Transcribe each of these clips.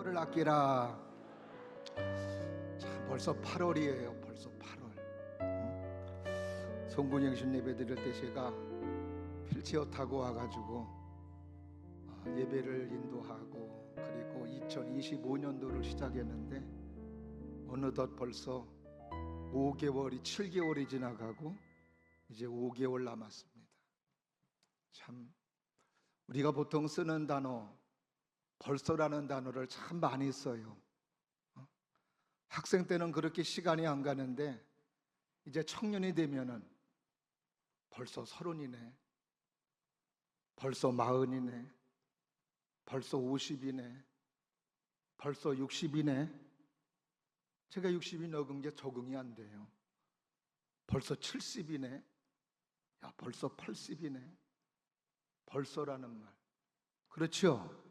세월을 아끼라. 참, 벌써 8월이에요. 벌써 8월. 송군영신 예배 드릴 때 제가 휠체어 타고 와가지고 예배를 인도하고, 그리고 2025년도를 시작했는데 어느덧 벌써 5개월이 7개월이 지나가고 이제 5개월 남았습니다. 참, 우리가 보통 쓰는 단어 벌써라는 단어를 참 많이 써요. 학생 때는 그렇게 시간이 안 가는데 이제 청년이 되면은 벌써 30이네, 벌써 40이네, 벌써 50이네, 벌써 60이네. 제가 60이 넘은 게 적응이 안 돼요. 벌써 70이네, 야 벌써 80이네. 벌써라는 말, 그렇죠?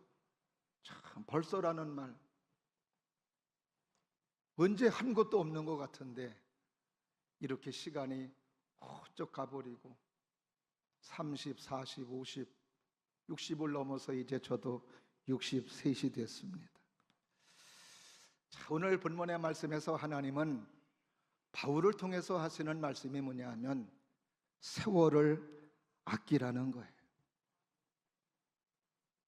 참, 벌써라는 말 언제 한 것도 없는 것 같은데 이렇게 시간이 훌쩍 가버리고 30, 40, 50, 60을 넘어서 이제 저도 63이 됐습니다. 자, 오늘 본문의 말씀에서 하나님은 바울을 통해서 하시는 말씀이 뭐냐 하면 세월을 아끼라는 거예요.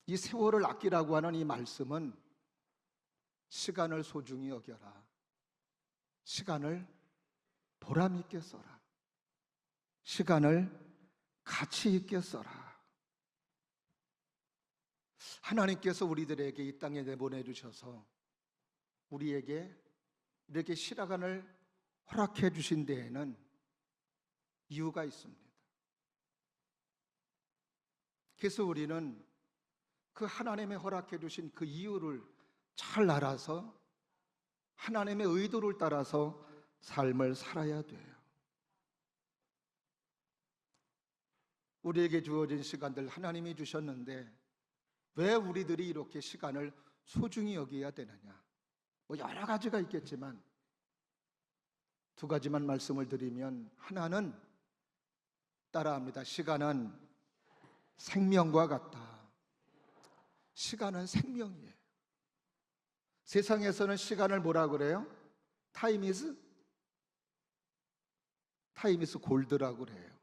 이 세월을 아끼라고 하는 이 말씀은 시간을 소중히 여겨라, 시간을 보람 있게 써라, 시간을 가치 있게 써라. 하나님께서 우리들에게 이 땅에 내보내주셔서 우리에게 이렇게 시간을 허락해 주신 데에는 이유가 있습니다. 그래서 우리는 그 하나님의 허락해 주신 그 이유를 잘 알아서 하나님의 의도를 따라서 삶을 살아야 돼요. 우리에게 주어진 시간들 하나님이 주셨는데 왜 우리들이 이렇게 시간을 소중히 여겨야 되느냐? 뭐 여러 가지가 있겠지만 두 가지만 말씀을 드리면, 하나는 따라합니다. 시간은 생명과 같다. 시간은 생명이에요. 세상에서는 시간을 뭐라 그래요? 타임 이즈 골드라고 그래요.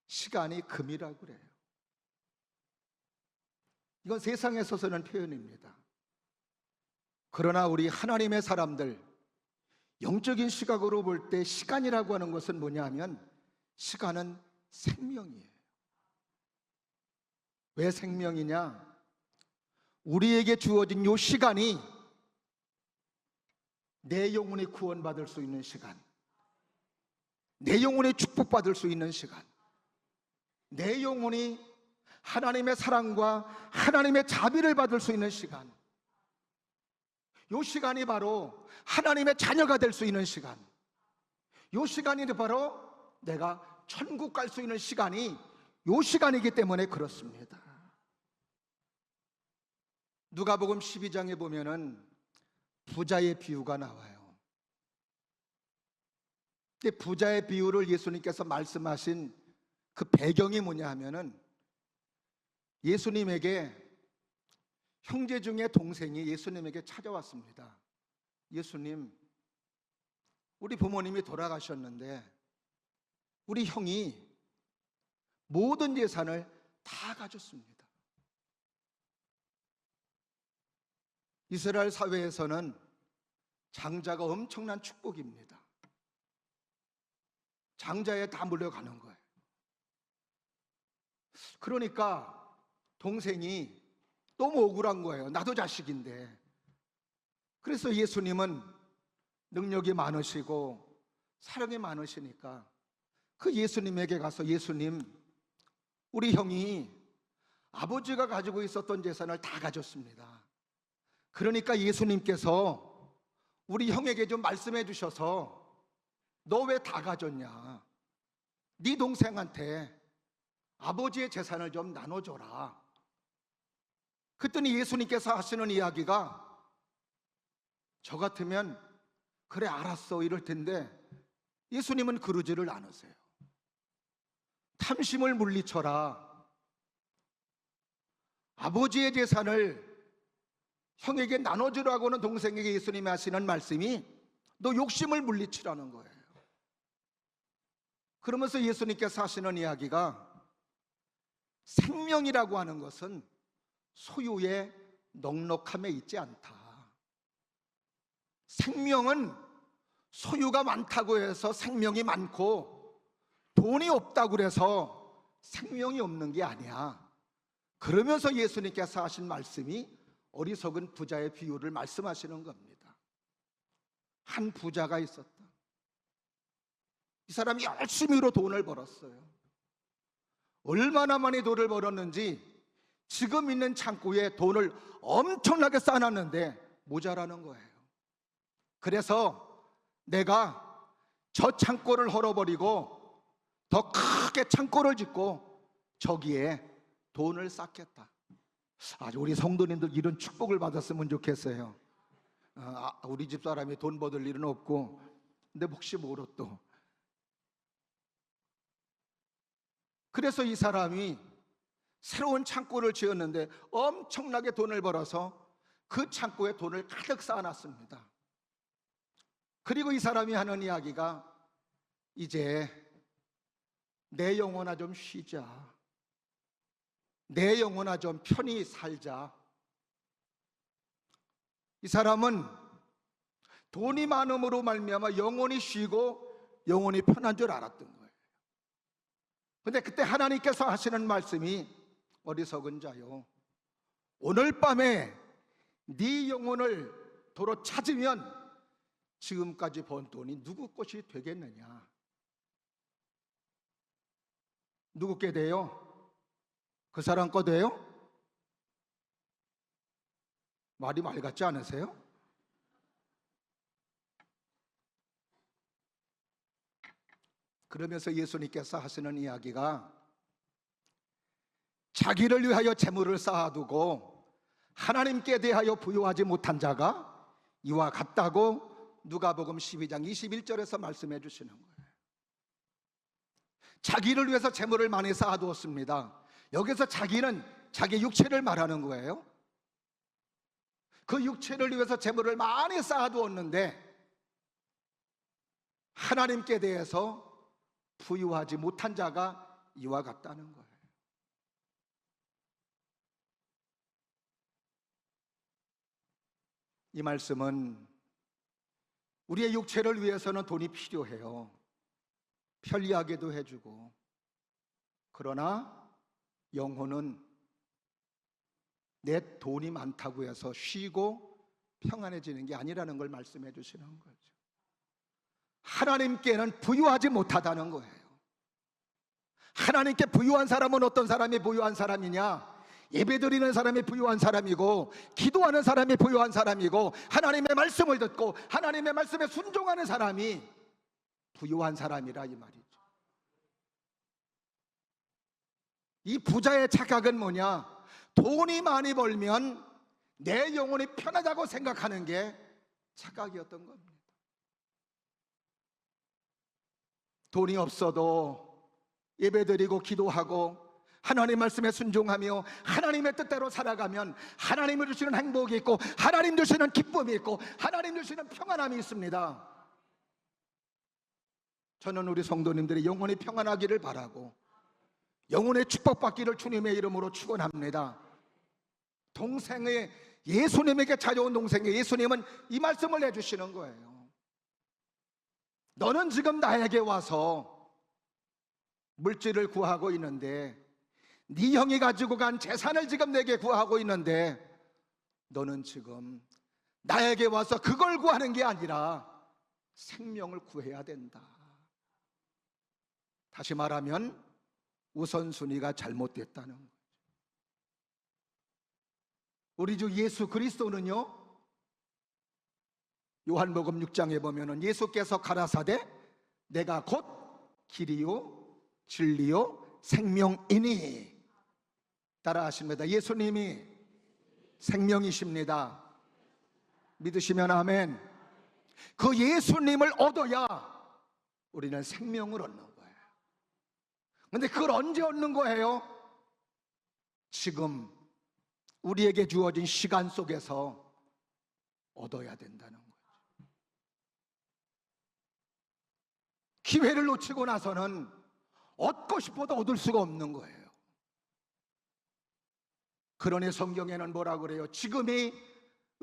시간이 금이라고 그래요. 이건 세상에서 쓰는 표현입니다. 그러나 우리 하나님의 사람들, 영적인 시각으로 볼 때 시간이라고 하는 것은 뭐냐 하면 시간은 생명이에요. 왜 생명이냐? 우리에게 주어진 이 시간이 내 영혼이 구원받을 수 있는 시간, 내 영혼이 축복받을 수 있는 시간, 내 영혼이 하나님의 사랑과 하나님의 자비를 받을 수 있는 시간, 이 시간이 바로 하나님의 자녀가 될 수 있는 시간, 이 시간이 바로 내가 천국 갈 수 있는 시간이 이 시간이기 때문에 그렇습니다. 누가복음 12장에 보면은 부자의 비유가 나와요. 부자의 비유를 예수님께서 말씀하신 그 배경이 뭐냐 하면은 예수님에게 형제 중에 동생이 예수님에게 찾아왔습니다. 예수님, 우리 부모님이 돌아가셨는데 우리 형이 모든 재산을 다 가졌습니다. 이스라엘 사회에서는 장자가 엄청난 축복입니다. 장자에 다 물려가는 거예요. 그러니까 동생이 너무 억울한 거예요. 나도 자식인데. 그래서 예수님은 능력이 많으시고 사랑이 많으시니까 그 예수님에게 가서, 예수님, 우리 형이 아버지가 가지고 있었던 재산을 다 가졌습니다. 그러니까 예수님께서 우리 형에게 좀 말씀해 주셔서 너 왜 다 가졌냐? 네 동생한테 아버지의 재산을 좀 나눠줘라. 그랬더니 예수님께서 하시는 이야기가, 저 같으면 그래 알았어 이럴 텐데 예수님은 그러지를 않으세요. 탐심을 물리쳐라. 아버지의 재산을 형에게 나눠주라고는 동생에게 예수님이 하시는 말씀이 너 욕심을 물리치라는 거예요. 그러면서 예수님께서 하시는 이야기가 생명이라고 하는 것은 소유의 넉넉함에 있지 않다. 생명은 소유가 많다고 해서 생명이 많고 돈이 없다고 해서 생명이 없는 게 아니야. 그러면서 예수님께서 하신 말씀이 어리석은 부자의 비유를 말씀하시는 겁니다. 한 부자가 있었다. 이 사람이 열심히로 돈을 벌었어요. 얼마나 많이 돈을 벌었는지 지금 있는 창고에 돈을 엄청나게 쌓아놨는데 모자라는 거예요. 그래서 내가 저 창고를 헐어버리고 더 크게 창고를 짓고 저기에 돈을 쌓겠다. 아주 우리 성도님들 이런 축복을 받았으면 좋겠어요. 우리 집 사람이 돈 벌을 일은 없고, 근데 혹시 모르 또. 그래서 이 사람이 새로운 창고를 지었는데 엄청나게 돈을 벌어서 그 창고에 돈을 가득 쌓아놨습니다. 그리고 이 사람이 하는 이야기가 이제 내 영혼아 좀 쉬자, 내 영혼아 좀 편히 살자. 이 사람은 돈이 많음으로 말미암아 영혼이 쉬고 영혼이 편한 줄 알았던 거예요. 근데 그때 하나님께서 하시는 말씀이 어리석은 자요, 오늘 밤에 네 영혼을 도로 찾으면 지금까지 번 돈이 누구 것이 되겠느냐. 누구 게 돼요? 그 사람 거 돼요? 말이 말 같지 않으세요? 그러면서 예수님께서 하시는 이야기가 자기를 위하여 재물을 쌓아두고 하나님께 대하여 부유하지 못한 자가 이와 같다고 누가복음 12장 21절에서 말씀해 주시는 거예요. 자기를 위해서 재물을 많이 쌓아두었습니다. 여기서 자기는 자기 육체를 말하는 거예요. 그 육체를 위해서 재물을 많이 쌓아두었는데 하나님께 대해서 부유하지 못한 자가 이와 같다는 거예요. 이 말씀은 우리의 육체를 위해서는 돈이 필요해요. 편리하게도 해주고. 그러나 영혼은 내 돈이 많다고 해서 쉬고 평안해지는 게 아니라는 걸 말씀해 주시는 거죠. 하나님께는 부유하지 못하다는 거예요. 하나님께 부유한 사람은 어떤 사람이 부유한 사람이냐? 예배드리는 사람이 부유한 사람이고, 기도하는 사람이 부유한 사람이고, 하나님의 말씀을 듣고 하나님의 말씀에 순종하는 사람이 부유한 사람이라 이 말이죠. 이 부자의 착각은 뭐냐? 돈이 많이 벌면 내 영혼이 편하다고 생각하는 게 착각이었던 겁니다. 돈이 없어도 예배드리고 기도하고 하나님 말씀에 순종하며 하나님의 뜻대로 살아가면 하나님을 주시는 행복이 있고 하나님 주시는 기쁨이 있고 하나님 주시는 평안함이 있습니다. 저는 우리 성도님들이 영혼이 평안하기를 바라고 영혼의 축복받기를 주님의 이름으로 축원합니다. 동생의 예수님에게 찾아온 동생의 예수님은 이 말씀을 해주시는 거예요. 너는 지금 나에게 와서 물질을 구하고 있는데, 네 형이 가지고 간 재산을 지금 내게 구하고 있는데, 너는 지금 나에게 와서 그걸 구하는 게 아니라 생명을 구해야 된다. 다시 말하면 우선순위가 잘못됐다는 거죠. 우리 주 예수 그리스도는요, 요한복음 6장에 보면은 예수께서 가라사대 내가 곧 길이요 진리요 생명이니, 따라 하십니다. 예수님이 생명이십니다. 믿으시면 아멘. 그 예수님을 얻어야 우리는 생명을 얻는 거예요. 근데 그걸 언제 얻는 거예요? 지금 우리에게 주어진 시간 속에서 얻어야 된다는 거예요. 기회를 놓치고 나서는 얻고 싶어도 얻을 수가 없는 거예요. 그러니 성경에는 뭐라 그래요? 지금이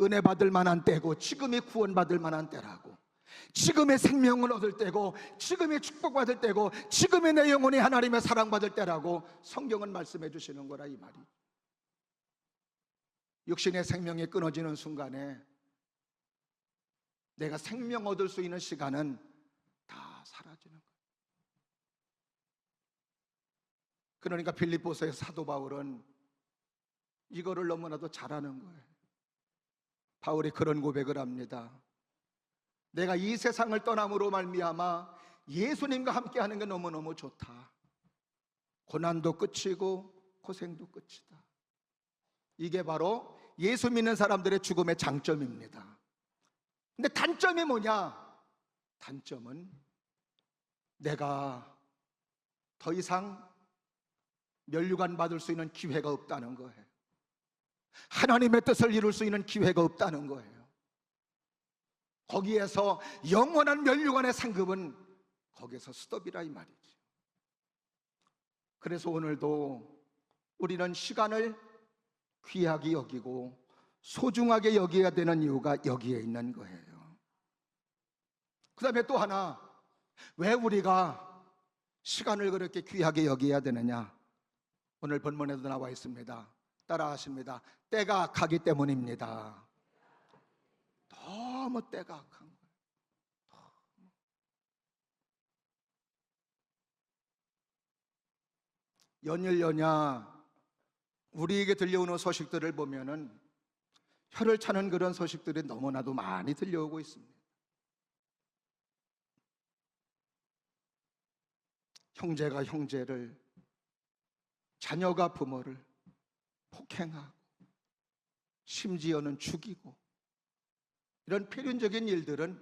은혜 받을 만한 때고, 지금이 구원받을 만한 때라고, 지금의 생명을 얻을 때고, 지금의 축복받을 때고, 지금의 내 영혼이 하나님의 사랑받을 때라고 성경은 말씀해 주시는 거라 이 말이. 육신의 생명이 끊어지는 순간에 내가 생명 얻을 수 있는 시간은 다 사라지는 거예요. 그러니까 빌립보서의 사도 바울은 이거를 너무나도 잘하는 거예요. 바울이 그런 고백을 합니다. 내가 이 세상을 떠남으로 말미암아 예수님과 함께하는 게 너무너무 좋다. 고난도 끝이고 고생도 끝이다. 이게 바로 예수 믿는 사람들의 죽음의 장점입니다. 근데 단점이 뭐냐? 단점은 내가 더 이상 면류관 받을 수 있는 기회가 없다는 거예요. 하나님의 뜻을 이룰 수 있는 기회가 없다는 거예요. 거기에서 영원한 면류관의 상급은 거기서 스톱이라 이 말이죠. 그래서 오늘도 우리는 시간을 귀하게 여기고 소중하게 여겨야 되는 이유가 여기에 있는 거예요. 그 다음에 또 하나, 왜 우리가 시간을 그렇게 귀하게 여겨야 되느냐? 오늘 본문에도 나와 있습니다. 따라하십니다. 때가 악하기 때문입니다. 너무 때가 악한 거예요. 연일 연야 우리에게 들려오는 소식들을 보면은 혀를 차는 그런 소식들이 너무나도 많이 들려오고 있습니다. 형제가 형제를, 자녀가 부모를 폭행하고 심지어는 죽이고, 이런 필연적인 일들은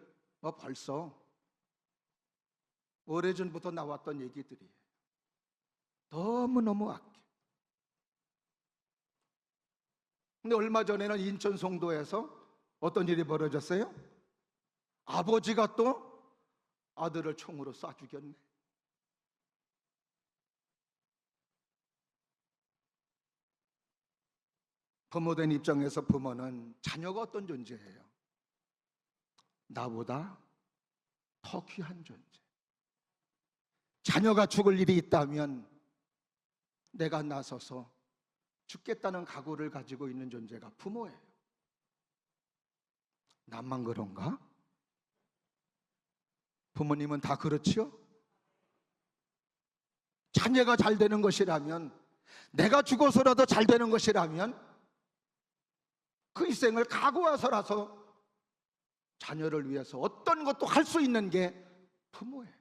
벌써 오래전부터 나왔던 얘기들이에요. 너무너무 악해. 근데 얼마 전에는 인천 송도에서 어떤 일이 벌어졌어요? 아버지가 또 아들을 총으로 쏴 죽였네. 부모된 입장에서 부모는 자녀가 어떤 존재예요? 나보다 더 귀한 존재. 자녀가 죽을 일이 있다면 내가 나서서 죽겠다는 각오를 가지고 있는 존재가 부모예요. 나만 그런가? 부모님은 다 그렇지요? 자녀가 잘 되는 것이라면, 내가 죽어서라도 잘 되는 것이라면 그 일생을 각오해서라서 자녀를 위해서 어떤 것도 할 수 있는 게 부모예요.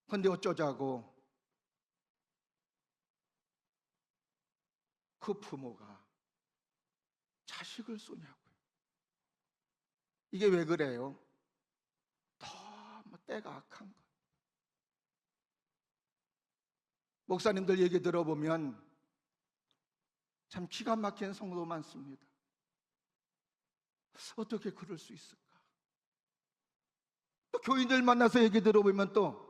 그런데 어쩌자고 그 부모가 자식을 쏘냐고요. 이게 왜 그래요? 너무 때가 악한 거예요. 목사님들 얘기 들어보면 참 기가 막힌 성도 많습니다. 어떻게 그럴 수 있을까? 또 교인들 만나서 얘기 들어보면 또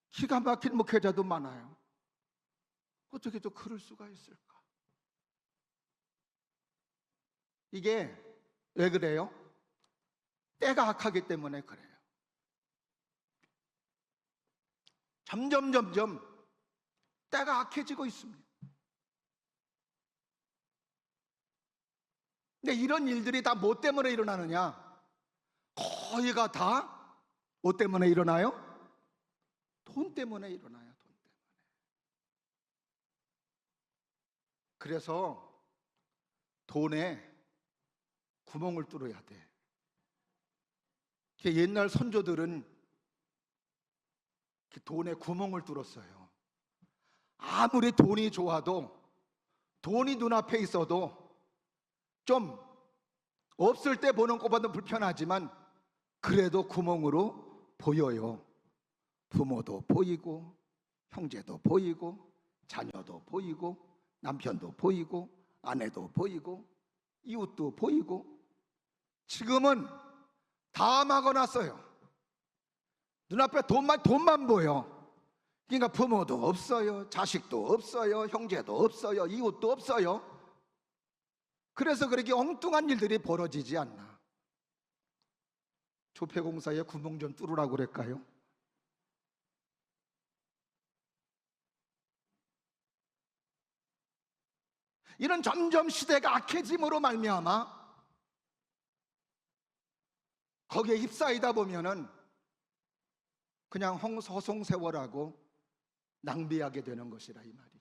기가 막힌 목회자도 많아요. 어떻게 또 그럴 수가 있을까? 이게 왜 그래요? 때가 악하기 때문에 그래요. 점점 때가 악해지고 있습니다. 근데 이런 일들이 다 뭐 때문에 일어나느냐? 거의가 다 뭐 때문에 일어나요? 돈 때문에 일어나요. 돈 때문에. 그래서 돈에 구멍을 뚫어야 돼. 옛날 선조들은 돈에 구멍을 뚫었어요. 아무리 돈이 좋아도, 돈이 눈앞에 있어도 좀 없을 때 보는 것보다는 불편하지만 그래도 구멍으로 보여요. 부모도 보이고, 형제도 보이고, 자녀도 보이고, 남편도 보이고, 아내도 보이고, 이웃도 보이고, 지금은 다 막아놨어요. 눈앞에 돈만 보여. 그러니까 부모도 없어요, 자식도 없어요, 형제도 없어요, 이웃도 없어요. 그래서 그렇게 엉뚱한 일들이 벌어지지 않나. 조폐공사에 구멍 좀 뚫으라고 그럴까요? 이런 점점 시대가 악해짐으로 말미암아 거기에 휩싸이다 보면은 그냥 허송세월하고 낭비하게 되는 것이라 이 말이죠.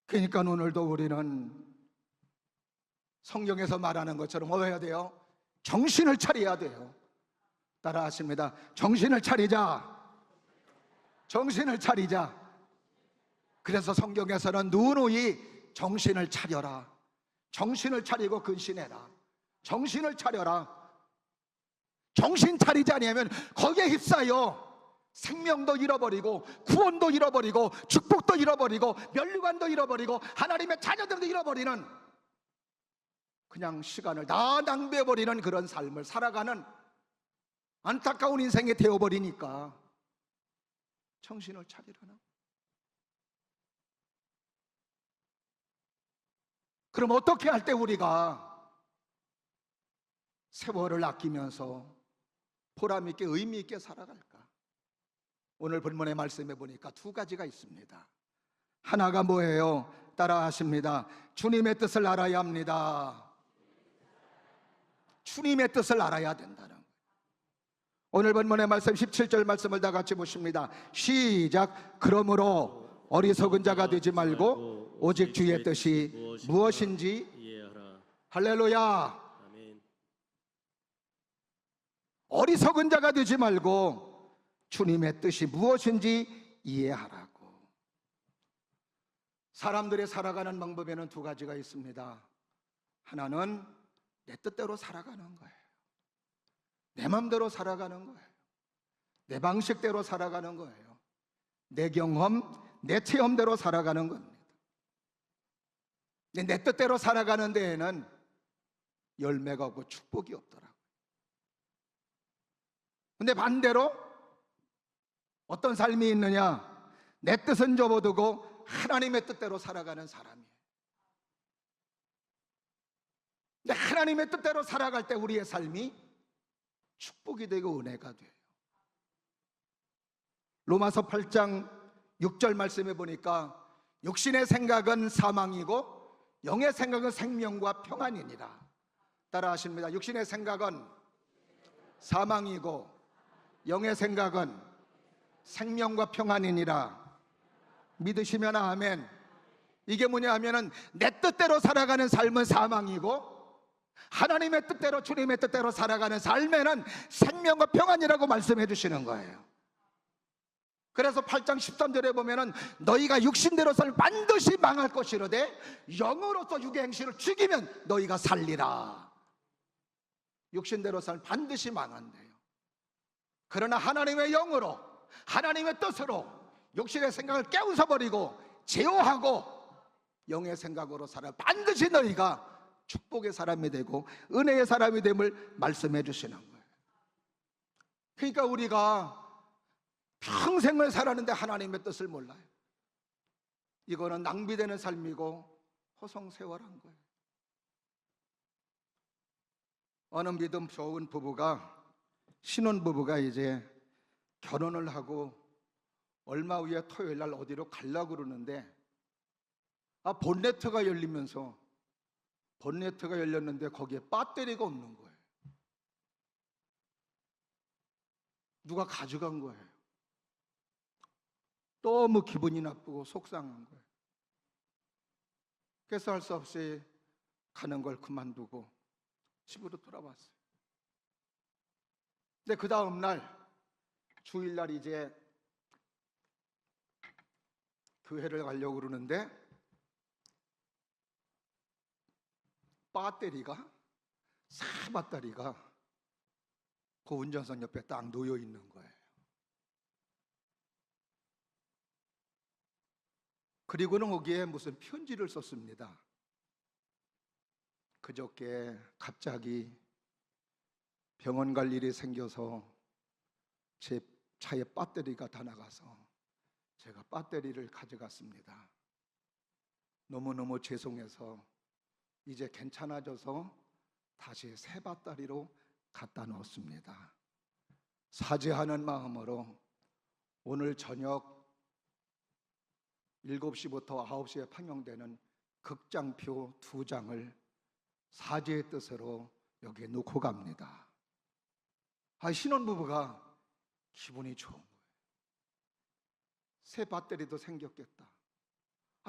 그러니까 오늘도 우리는 성경에서 말하는 것처럼 뭐 해야 돼요? 정신을 차려야 돼요. 따라 하십니다. 정신을 차리자. 정신을 차리자. 그래서 성경에서는 누누이 정신을 차려라, 정신을 차리고 근신해라, 정신을 차려라. 정신 차리지 않으면 거기에 휩싸여 생명도 잃어버리고, 구원도 잃어버리고, 축복도 잃어버리고, 면류관도 잃어버리고, 하나님의 자녀들도 잃어버리는, 그냥 시간을 다 낭비해버리는 그런 삶을 살아가는 안타까운 인생이 되어버리니까 정신을 차리라나. 그럼 어떻게 할 때 우리가 세월을 아끼면서 보람있게 의미있게 살아갈까? 오늘 본문의 말씀에 보니까 두 가지가 있습니다. 하나가 뭐예요? 따라 하십니다. 주님의 뜻을 알아야 합니다. 주님의 뜻을 알아야 된다는 거예요. 오늘 본문의 말씀 17절 말씀을 다 같이 보십니다. 시작. 그러므로 어리석은 자가 되지 말고 오직 주의 뜻이 무엇인지 이해하라. 할렐루야. 어리석은 자가 되지 말고 주님의 뜻이 무엇인지 이해하라고. 사람들이 살아가는 방법에는 두 가지가 있습니다. 하나는 내 뜻대로 살아가는 거예요. 내 마음대로 살아가는 거예요. 내 방식대로 살아가는 거예요. 내 경험, 내 체험대로 살아가는 겁니다. 내 뜻대로 살아가는 데에는 열매가 없고 축복이 없더라고요. 근데 반대로 어떤 삶이 있느냐? 내 뜻은 접어두고 하나님의 뜻대로 살아가는 사람이에요. 근데 하나님의 뜻대로 살아갈 때 우리의 삶이 축복이 되고 은혜가 돼요. 로마서 8장 6절 말씀해 보니까 육신의 생각은 사망이고 영의 생각은 생명과 평안이니라. 따라 하십니다. 육신의 생각은 사망이고 영의 생각은 생명과 평안이니라. 믿으시면 아멘. 이게 뭐냐 하면은 내 뜻대로 살아가는 삶은 사망이고 하나님의 뜻대로, 주님의 뜻대로 살아가는 삶에는 생명과 평안이라고 말씀해 주시는 거예요. 그래서 8장 13절에 보면은 너희가 육신대로 살면 반드시 망할 것이로되 영으로서 육의 행실을 죽이면 너희가 살리라. 육신대로 살면 반드시 망한대요. 그러나 하나님의 영으로, 하나님의 뜻으로 육신의 생각을 깨우쳐버리고 제어하고 영의 생각으로 살아 반드시 너희가 축복의 사람이 되고 은혜의 사람이 됨을 말씀해 주시는 거예요. 그러니까 우리가 평생을 살았는데 하나님의 뜻을 몰라요. 이거는 낭비되는 삶이고 허송세월한 거예요. 어느 믿음 좋은 부부가, 신혼부부가 이제 결혼을 하고 얼마 후에 토요일 날 어디로 가려고 그러는데 본네트가 열렸는데 거기에 배터리가 없는 거예요. 누가 가져간 거예요. 너무 기분이 나쁘고 속상한 거예요. 그래서 할 수 없이 가는 걸 그만두고 집으로 돌아왔어요. 근데 그 다음 날 주일날 이제 교회를 가려고 그러는데 새 배터리가 그 운전석 옆에 딱 놓여 있는 거예요. 그리고는 거기에 무슨 편지를 썼습니다. 그저께 갑자기 병원 갈 일이 생겨서 제 차에 배터리가 다 나가서 제가 배터리를 가져갔습니다. 너무너무 죄송해서 이제 괜찮아져서 다시 새 배터리로 갖다 놓았습니다. 사죄하는 마음으로 오늘 저녁 7시부터 9시에 방영되는 극장표 2장을 사죄의 뜻으로 여기에 놓고 갑니다. 신혼부부가 기분이 좋은 거예요. 새 배터리도 생겼겠다.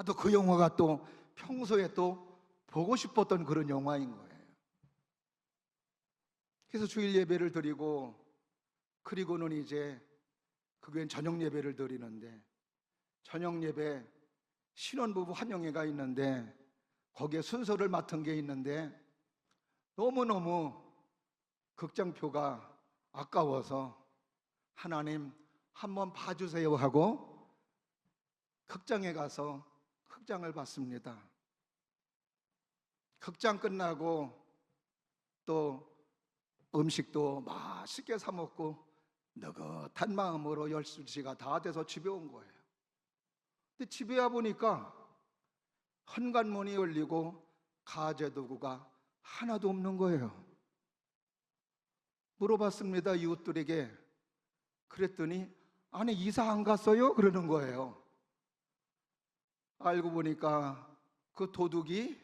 또 그 영화가 또 평소에 또 보고 싶었던 그런 영화인 거예요. 그래서 주일 예배를 드리고 그리고는 이제 그 교회는 저녁 예배를 드리는데 저녁 예배 신혼부부 환영회가 있는데 거기에 순서를 맡은 게 있는데 너무너무 극장표가 아까워서 하나님 한번 봐주세요 하고 극장에 가서 극장을 봤습니다. 극장 끝나고 또 음식도 맛있게 사 먹고 느긋한 마음으로 12시가 다 돼서 집에 온 거예요. 근데 집에 와 보니까 현관문이 열리고 가재도구가 하나도 없는 거예요. 물어봤습니다, 이웃들에게. 그랬더니 아니 이사 안 갔어요? 그러는 거예요. 알고 보니까 그 도둑이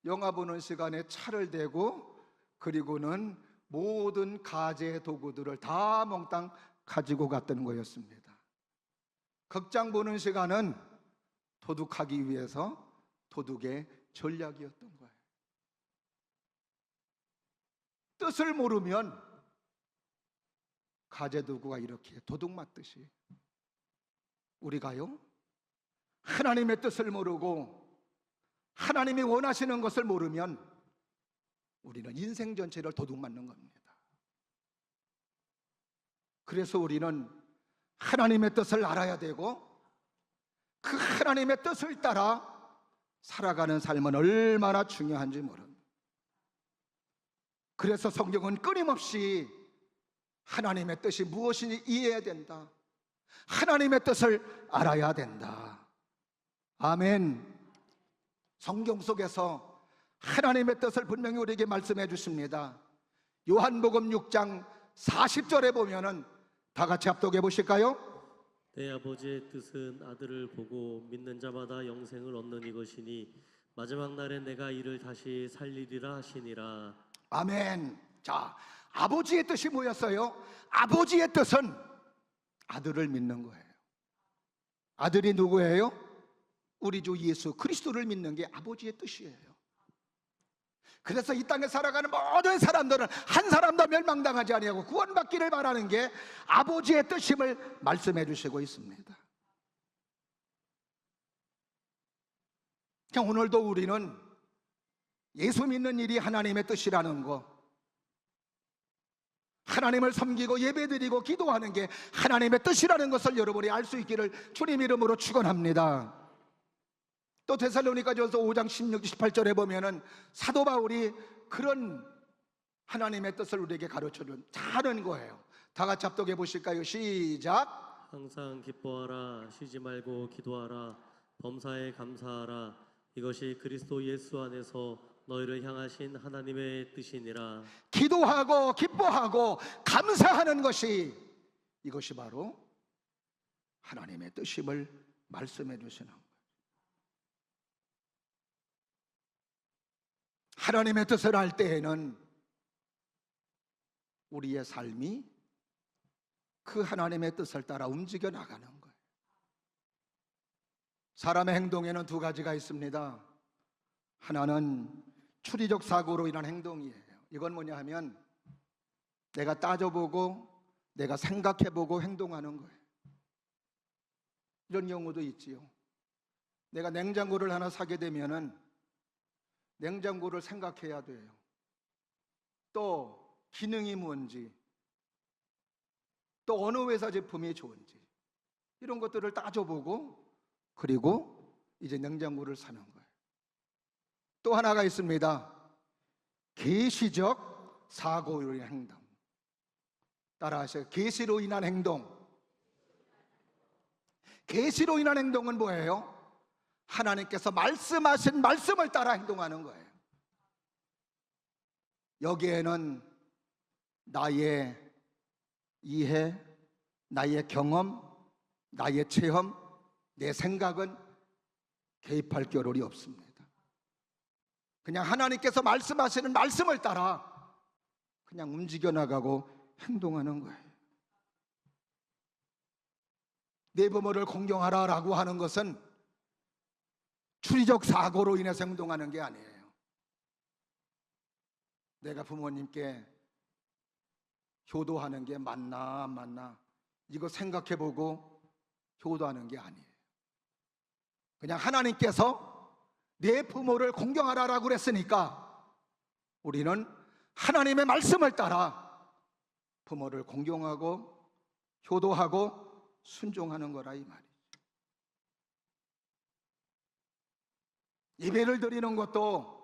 영화 보는 시간에 차를 대고 그리고는 모든 가재 도구들을 다 몽땅 가지고 갔던 거였습니다. 극장 보는 시간은 도둑하기 위해서 도둑의 전략이었던 거예요. 뜻을 모르면 가재 도구가 이렇게 도둑 맞듯이 우리가요 하나님의 뜻을 모르고 하나님이 원하시는 것을 모르면 우리는 인생 전체를 도둑 맞는 겁니다. 그래서 우리는 하나님의 뜻을 알아야 되고 그 하나님의 뜻을 따라 살아가는 삶은 얼마나 중요한지 모릅니다. 그래서 성경은 끊임없이 하나님의 뜻이 무엇인지 이해해야 된다. 하나님의 뜻을 알아야 된다. 아멘. 성경 속에서 하나님의 뜻을 분명히 우리에게 말씀해 주십니다. 요한복음 6장 40절에 보면은 다 같이 합독해 보실까요? 내 아버지의 뜻은 아들을 보고 믿는 자마다 영생을 얻는 이것이니 마지막 날에 내가 이를 다시 살리리라 하시니라. 아멘. 자, 아버지의 뜻이 뭐였어요? 아버지의 뜻은 아들을 믿는 거예요. 아들이 누구예요? 우리 주 예수 그리스도를 믿는 게 아버지의 뜻이에요. 그래서 이 땅에 살아가는 모든 사람들은 한 사람도 멸망당하지 아니하고 구원받기를 바라는 게 아버지의 뜻임을 말씀해 주시고 있습니다. 오늘도 우리는 예수 믿는 일이 하나님의 뜻이라는 거, 하나님을 섬기고 예배드리고 기도하는 게 하나님의 뜻이라는 것을 여러분이 알 수 있기를 주님 이름으로 축원합니다. 또 데살로니가전서 5장 16, 18절에 보면은 사도 바울이 그런 하나님의 뜻을 우리에게 가르쳐준 자는 거예요. 다 같이 합독해 보실까요? 시작. 항상 기뻐하라, 쉬지 말고 기도하라, 범사에 감사하라. 이것이 그리스도 예수 안에서 너희를 향하신 하나님의 뜻이니라. 기도하고 기뻐하고 감사하는 것이 이것이 바로 하나님의 뜻임을 말씀해 주시는 거예요. 하나님의 뜻을 알 때에는 우리의 삶이 그 하나님의 뜻을 따라 움직여 나가는 거예요. 사람의 행동에는 두 가지가 있습니다. 하나는 추리적 사고로 인한 행동이에요. 이건 뭐냐 하면 내가 따져보고 내가 생각해보고 행동하는 거예요. 이런 경우도 있지요. 내가 냉장고를 하나 사게 되면은 냉장고를 생각해야 돼요. 또 기능이 뭔지, 또 어느 회사 제품이 좋은지 이런 것들을 따져보고 그리고 이제 냉장고를 사는 거예요. 또 하나가 있습니다. 계시적 사고로 인한 행동. 따라하세요. 계시로 인한 행동. 계시로 인한 행동은 뭐예요? 하나님께서 말씀하신 말씀을 따라 행동하는 거예요. 여기에는 나의 이해, 나의 경험, 나의 체험, 내 생각은 개입할 겨를이 없습니다. 그냥 하나님께서 말씀하시는 말씀을 따라 그냥 움직여 나가고 행동하는 거예요. 내 부모를 공경하라라고 하는 것은 추리적 사고로 인해서 행동하는 게 아니에요. 내가 부모님께 효도하는 게 맞나 안 맞나 이거 생각해보고 효도하는 게 아니에요. 그냥 하나님께서 내 부모를 공경하라라고 그랬으니까 우리는 하나님의 말씀을 따라 부모를 공경하고 효도하고 순종하는 거라 이 말이에요. 예배를 드리는 것도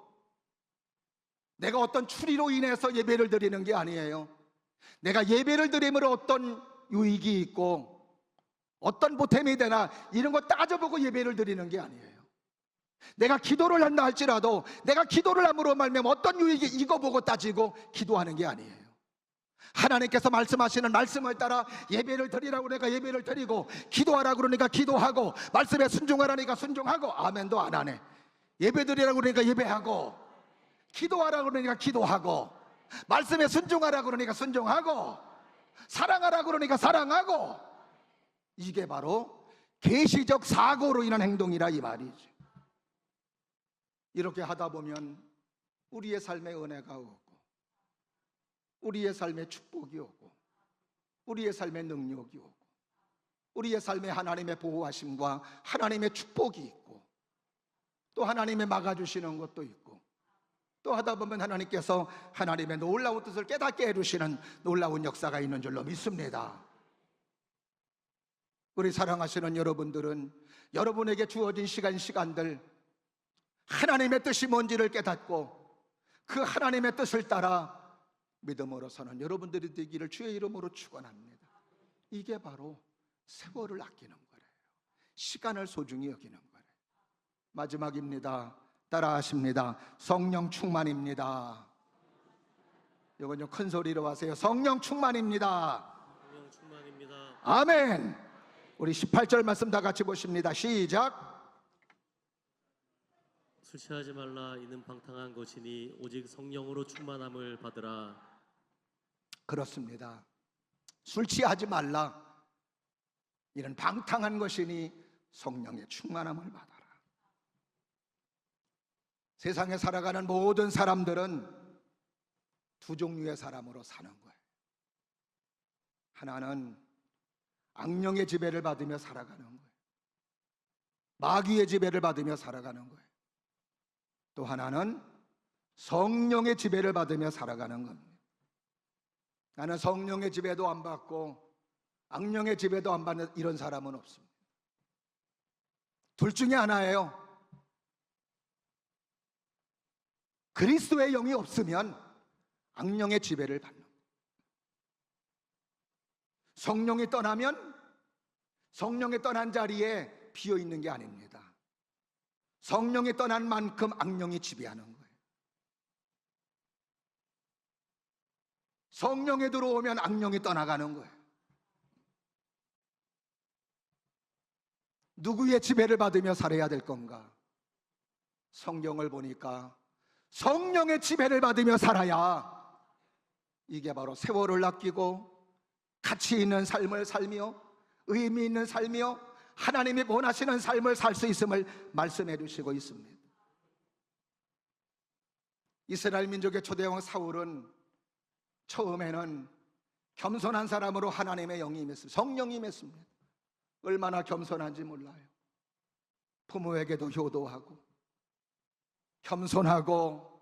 내가 어떤 추리로 인해서 예배를 드리는 게 아니에요. 내가 예배를 드림으로 어떤 유익이 있고 어떤 보탬이 되나 이런 거 따져보고 예배를 드리는 게 아니에요. 내가 기도를 한다 할지라도 내가 기도를 함으로 말미암아 어떤 유익이 이거 보고 따지고 기도하는 게 아니에요. 하나님께서 말씀하시는 말씀을 따라 예배를 드리라고 그러니까 예배를 드리고 기도하라고 그러니까 기도하고 말씀에 순종하라니까 순종하고 아멘도 안 하네. 예배 드리라고 그러니까 예배하고 기도하라고 그러니까 기도하고 말씀에 순종하라고 그러니까 순종하고 사랑하라고 그러니까 사랑하고 이게 바로 계시적 사고로 인한 행동이라 이 말이죠. 이렇게 하다 보면 우리의 삶에 은혜가 오고 우리의 삶에 축복이 오고 우리의 삶에 능력이 오고 우리의 삶에 하나님의 보호하심과 하나님의 축복이 있고 또 하나님의 막아주시는 것도 있고 또 하다 보면 하나님께서 하나님의 놀라운 뜻을 깨닫게 해주시는 놀라운 역사가 있는 줄로 믿습니다. 우리 사랑하시는 여러분들은 여러분에게 주어진 시간들 하나님의 뜻이 뭔지를 깨닫고 그 하나님의 뜻을 따라 믿음으로 서는 여러분들이 되기를 주의 이름으로 축원합니다. 이게 바로 세월을 아끼는 거래요. 시간을 소중히 여기는 거래요. 마지막입니다. 따라하십니다. 성령 충만입니다. 이건 좀 큰 소리로 하세요. 성령 충만입니다. 성령 충만입니다. 아멘. 우리 18절 말씀 다 같이 보십니다. 시작. 술 취하지 말라 이는 방탕한 것이니 오직 성령으로 충만함을 받으라. 그렇습니다. 술 취하지 말라. 이는 방탕한 것이니 성령의 충만함을 받아라. 세상에 살아가는 모든 사람들은 두 종류의 사람으로 사는 거예요. 하나는 악령의 지배를 받으며 살아가는 거예요. 마귀의 지배를 받으며 살아가는 거예요. 또 하나는 성령의 지배를 받으며 살아가는 겁니다. 나는 성령의 지배도 안 받고 악령의 지배도 안 받는 이런 사람은 없습니다. 둘 중에 하나예요. 그리스도의 영이 없으면 악령의 지배를 받는 거예요. 성령이 떠나면 성령이 떠난 자리에 비어 있는 게 아닙니다. 성령이 떠난 만큼 악령이 지배하는 거예요. 성령이 들어오면 악령이 떠나가는 거예요. 누구의 지배를 받으며 살아야 될 건가? 성경을 보니까 성령의 지배를 받으며 살아야 이게 바로 세월을 아끼고 가치 있는 삶을 살며 의미 있는 삶이요 하나님이 원하시는 삶을 살 수 있음을 말씀해 주시고 있습니다. 이스라엘 민족의 초대왕 사울은 처음에는 겸손한 사람으로 하나님의 영이 임했습니다. 성령이 임했습니다. 얼마나 겸손한지 몰라요. 부모에게도 효도하고 겸손하고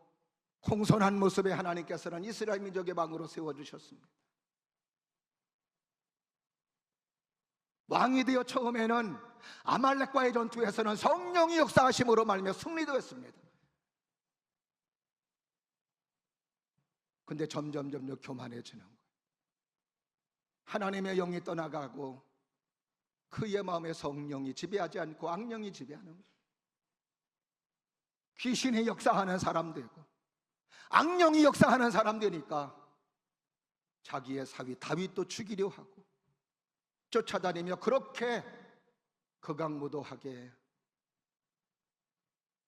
공손한 모습에 하나님께서는 이스라엘 민족의 왕으로 세워주셨습니다. 왕이 되어 처음에는 아말렉과의 전투에서는 성령이 역사하심으로 말미암아 승리도 했습니다. 근데 점점 교만해지는 거예요. 하나님의 영이 떠나가고 그의 마음에 성령이 지배하지 않고 악령이 지배하는 거예요. 귀신이 역사하는 사람 되고 악령이 역사하는 사람 되니까 자기의 사위 다윗도 죽이려 하고 쫓아다니며 그렇게 극악무도하게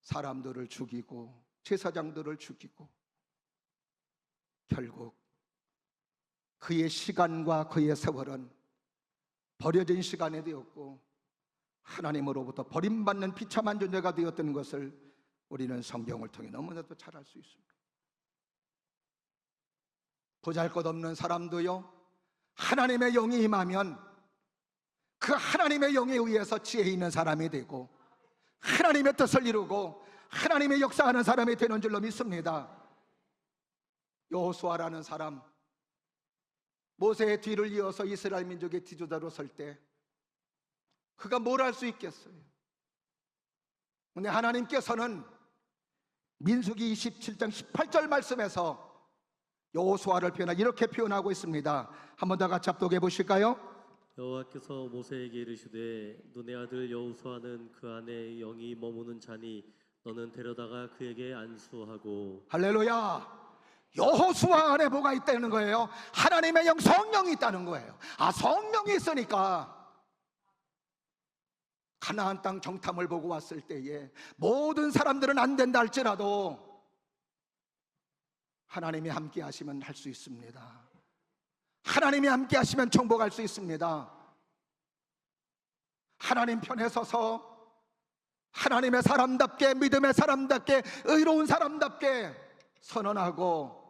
사람들을 죽이고 제사장들을 죽이고 결국 그의 시간과 그의 세월은 버려진 시간이 되었고 하나님으로부터 버림받는 비참한 존재가 되었던 것을 우리는 성경을 통해 너무나도 잘 알 수 있습니다. 보잘것없는 사람도요, 하나님의 영이 임하면 그 하나님의 영에 의해서 지혜 있는 사람이 되고 하나님의 뜻을 이루고 하나님의 역사하는 사람이 되는 줄로 믿습니다. 여호수아라는 사람, 모세의 뒤를 이어서 이스라엘 민족의 지도자로 설 때 그가 뭘 할 수 있겠어요? 근데 하나님께서는 민수기 27장 18절 말씀에서 여호수아를 이렇게 표현하고 있습니다. 한 번 더 같이 합독해 보실까요? 여호와께서 모세에게 이르시되 눈의 아들 여호수아는 그 안에 영이 머무는 자니 너는 데려다가 그에게 안수하고. 할렐루야. 여호수아 안에 뭐가 있다는 거예요? 하나님의 영, 성령이 있다는 거예요. 성령이 있으니까 가나안 땅 정탐을 보고 왔을 때에 모든 사람들은 안 된다 할지라도 하나님이 함께 하시면 할 수 있습니다. 하나님이 함께 하시면 정복할 수 있습니다. 하나님 편에 서서 하나님의 사람답게, 믿음의 사람답게, 의로운 사람답게 선언하고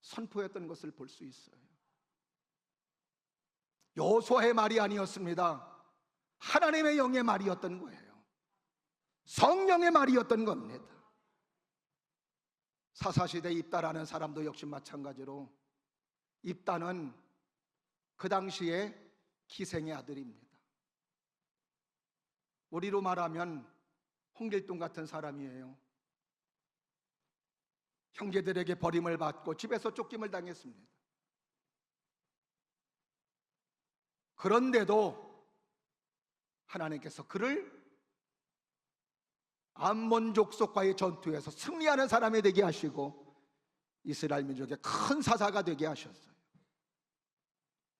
선포했던 것을 볼 수 있어요. 여호수아의 말이 아니었습니다. 하나님의 영의 말이었던 거예요. 성령의 말이었던 겁니다. 사사시대 입다라는 사람도 역시 마찬가지로 입다는 그 당시에 기생의 아들입니다. 우리로 말하면 홍길동 같은 사람이에요. 형제들에게 버림을 받고 집에서 쫓김을 당했습니다. 그런데도 하나님께서 그를 암몬 족속과의 전투에서 승리하는 사람이 되게 하시고 이스라엘 민족의 큰 사사가 되게 하셨어요.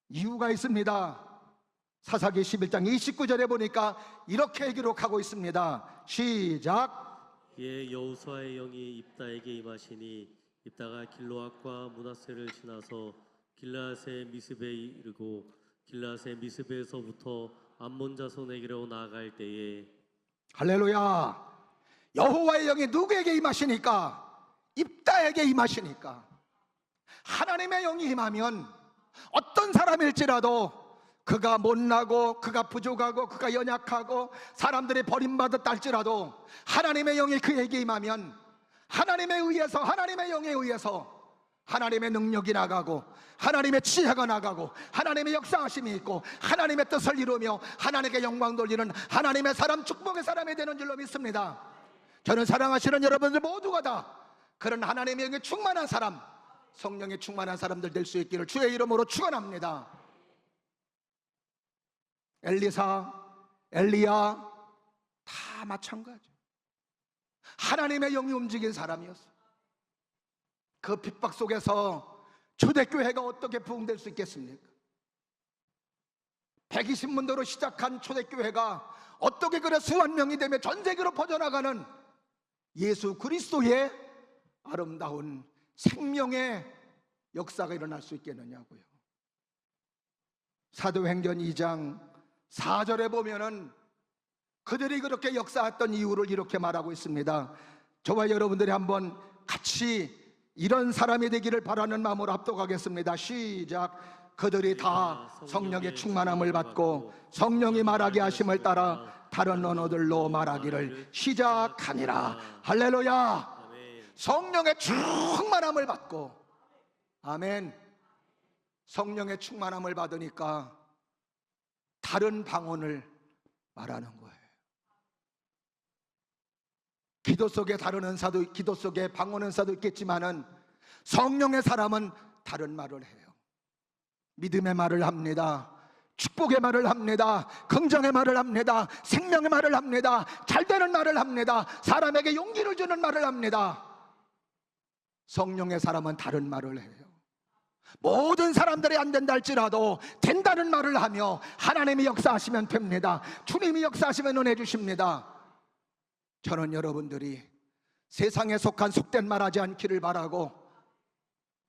이유가 있습니다. 사사기 11장 29절에 보니까 이렇게 기록하고 있습니다. 시작. 이에 여호수아의 영이 입다에게 임하시니 입다가 길르앗과 므낫세를 지나서 길르앗의 미스베에 이르고 길르앗의 미스베에서부터 암몬 자손에게로 나아갈 때에. 할렐루야. 여호와의 영이 누구에게 임하시니까? 입다에게 임하시니까. 하나님의 영이 임하면 어떤 사람일지라도 그가 못나고 그가 부족하고 그가 연약하고 사람들이 버림받았다 할지라도 하나님의 영이 그에게 임하면 하나님에 의해서, 하나님의 영에 의해서 하나님의 능력이 나가고 하나님의 지혜가 나가고 하나님의 역사하심이 있고 하나님의 뜻을 이루며 하나님께 영광 돌리는 하나님의 사람, 축복의 사람이 되는 줄로 믿습니다. 저는 사랑하시는 여러분들 모두가 다 그런 하나님의 영에 충만한 사람, 성령에 충만한 사람들 될 수 있기를 주의 이름으로 축원합니다. 엘리사, 엘리야 다 마찬가지. 하나님의 영이 움직인 사람이었어요. 그 핍박 속에서 초대교회가 어떻게 부흥될 수 있겠습니까? 120문도로 시작한 초대교회가 어떻게 그래 수만 명이 되며 전 세계로 퍼져나가는 예수 그리스도의 아름다운 생명의 역사가 일어날 수 있겠느냐고요. 사도행전 2장 4절에 보면은 그들이 그렇게 역사했던 이유를 이렇게 말하고 있습니다. 저와 여러분들이 한번 같이 이런 사람이 되기를 바라는 마음으로 합독하겠습니다. 시작. 그들이 다 성령의 충만함을 받고 성령이 말하게 하심을 따라 다른 언어들로 말하기를 시작하니라. 할렐루야. 성령의 충만함을 받고, 아멘. 성령의 충만함을 받으니까 다른 방언을 말하는 거예요. 기도 속에 다른 은사도, 기도 속에 방언 은사도 있겠지만은 성령의 사람은 다른 말을 해요. 믿음의 말을 합니다. 축복의 말을 합니다. 긍정의 말을 합니다. 생명의 말을 합니다. 잘되는 말을 합니다. 사람에게 용기를 주는 말을 합니다. 성령의 사람은 다른 말을 해요. 모든 사람들이 안 된다 할지라도 된다는 말을 하며 하나님이 역사하시면 됩니다. 주님이 역사하시면 은혜 주십니다. 저는 여러분들이 세상에 속한 속된 말 하지 않기를 바라고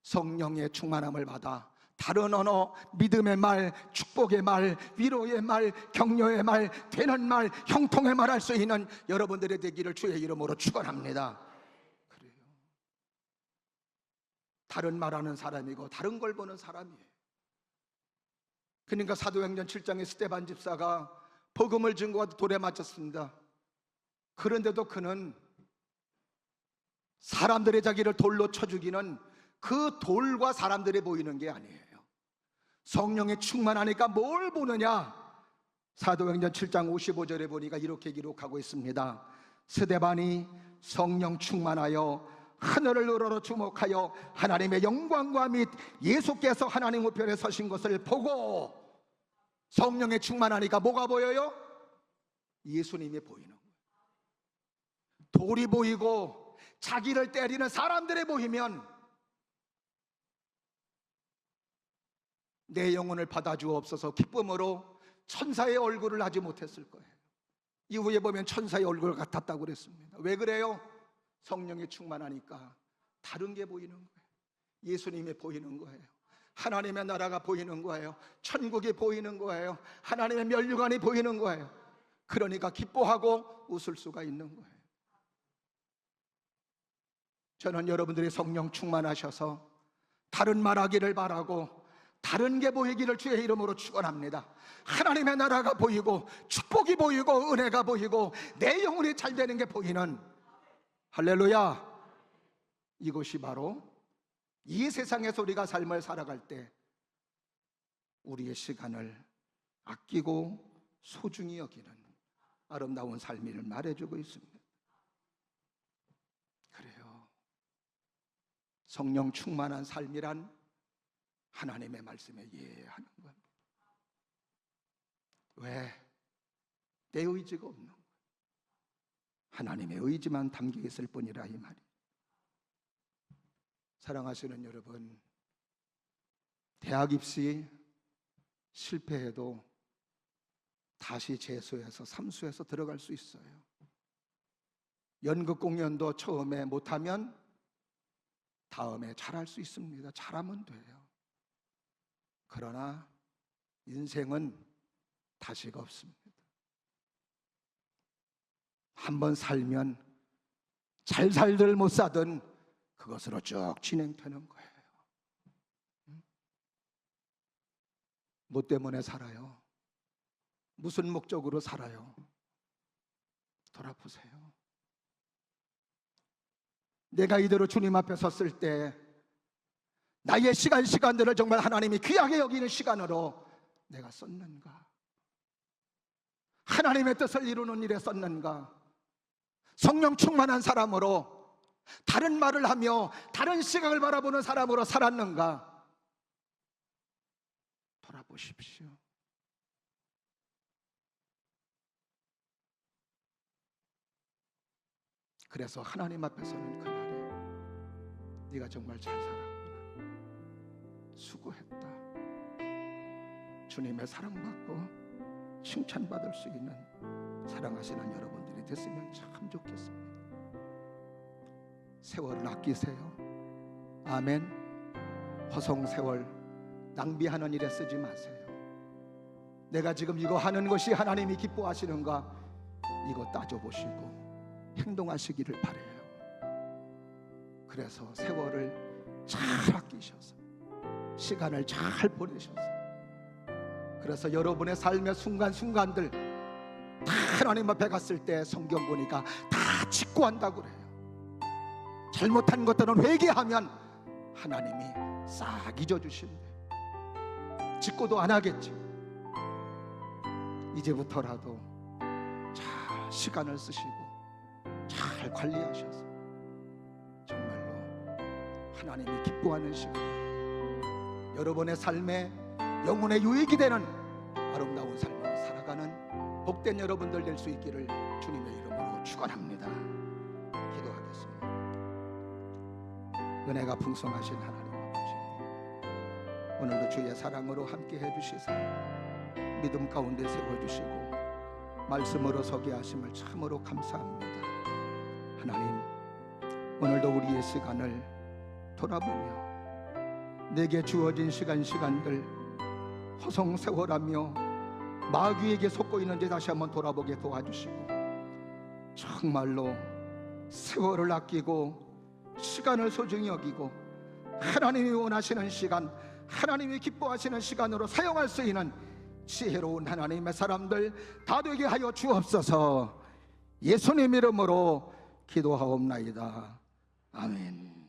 성령의 충만함을 받아 다른 언어, 믿음의 말, 축복의 말, 위로의 말, 격려의 말, 되는 말, 형통의 말 할 수 있는 여러분들의 되기를 주의 이름으로 축원합니다. 그래요. 다른 말하는 사람이고 다른 걸 보는 사람이에요. 그러니까 사도행전 7장에 스데반 집사가 복음을 증거하듯 돌에 맞췄습니다. 그런데도 그는 사람들의 자기를 돌로 쳐 죽이는 그 돌과 사람들이 보이는 게 아니에요. 성령에 충만하니까 뭘 보느냐? 사도행전 7장 55절에 보니까 이렇게 기록하고 있습니다. 스데반이 성령 충만하여 하늘을 우러러 주목하여 하나님의 영광과 및 예수께서 하나님 우편에 서신 것을 보고, 성령에 충만하니까 뭐가 보여요? 예수님이 보이는 거예요. 돌이 보이고 자기를 때리는 사람들이 보이면 내 영혼을 받아주옵소서 기쁨으로 천사의 얼굴을 하지 못했을 거예요. 이후에 보면 천사의 얼굴 같았다고 그랬습니다. 왜 그래요? 성령이 충만하니까 다른 게 보이는 거예요. 예수님이 보이는 거예요. 하나님의 나라가 보이는 거예요. 천국이 보이는 거예요. 하나님의 면류관이 보이는 거예요. 그러니까 기뻐하고 웃을 수가 있는 거예요. 저는 여러분들이 성령 충만하셔서 다른 말하기를 바라고 다른 게 보이기를 주의 이름으로 축원합니다. 하나님의 나라가 보이고 축복이 보이고 은혜가 보이고 내 영혼이 잘 되는 게 보이는, 할렐루야, 이것이 바로 이 세상에서 우리가 삶을 살아갈 때 우리의 시간을 아끼고 소중히 여기는 아름다운 삶을 말해주고 있습니다. 그래요. 성령 충만한 삶이란 하나님의 말씀에 예하는 겁니다. 왜? 내 의지가 없는 거예요. 하나님의 의지만 담겨 있을 뿐이라 이 말이. 사랑하시는 여러분, 대학 입시 실패해도 다시 재수해서 삼수해서 들어갈 수 있어요. 연극 공연도 처음에 못하면 다음에 잘할 수 있습니다. 잘하면 돼요. 그러나 인생은 다시가 없습니다. 한번 살면 잘 살들 못 사든 그것으로 쭉 진행되는 거예요. 뭐 때문에 살아요? 무슨 목적으로 살아요? 돌아보세요. 내가 이대로 주님 앞에 섰을 때 나의 시간들을 정말 하나님이 귀하게 여기는 시간으로 내가 썼는가? 하나님의 뜻을 이루는 일에 썼는가? 성령 충만한 사람으로 다른 말을 하며 다른 시각을 바라보는 사람으로 살았는가? 돌아보십시오. 그래서 하나님 앞에 서는 그날에 네가 정말 잘 살았구나, 수고했다, 주님의 사랑받고 칭찬받을 수 있는 사랑하시는 여러분들이 됐으면 참 좋겠습니다. 세월을 아끼세요. 아멘. 허송 세월 낭비하는 일에 쓰지 마세요. 내가 지금 이거 하는 것이 하나님이 기뻐하시는가, 이거 따져보시고 행동하시기를 바라요. 그래서 세월을 잘 아끼셔서 시간을 잘 보내셔서, 그래서 여러분의 삶의 순간순간들 다 하나님 앞에 갔을 때 성경 보니까 다 직구한다고 그래요. 잘못한 것들은 회개하면 하나님이 싹 잊어주신대. 직구도 안 하겠지. 이제부터라도 잘 시간을 쓰시고 잘 관리하셔서 정말로 하나님이 기뻐하는 시간, 여러분의 삶에 영혼의 유익이 되는 아름다운 삶을 살아가는 복된 여러분들 될 수 있기를 주님의 이름으로 축원합니다. 기도하겠습니다. 은혜가 풍성하신 하나님 아버지, 오늘도 주의 사랑으로 함께 해주시사 믿음 가운데 세워주시고 말씀으로 서게 하심을 참으로 감사합니다. 하나님, 오늘도 우리의 시간을 돌아보며 내게 주어진 시간들 허송세월하며 마귀에게 속고 있는지 다시 한번 돌아보게 도와주시고 정말로 세월을 아끼고 시간을 소중히 여기고 하나님이 원하시는 시간, 하나님이 기뻐하시는 시간으로 사용할 수 있는 지혜로운 하나님의 사람들 다 되게 하여 주옵소서. 예수님 이름으로 기도하옵나이다. 아멘.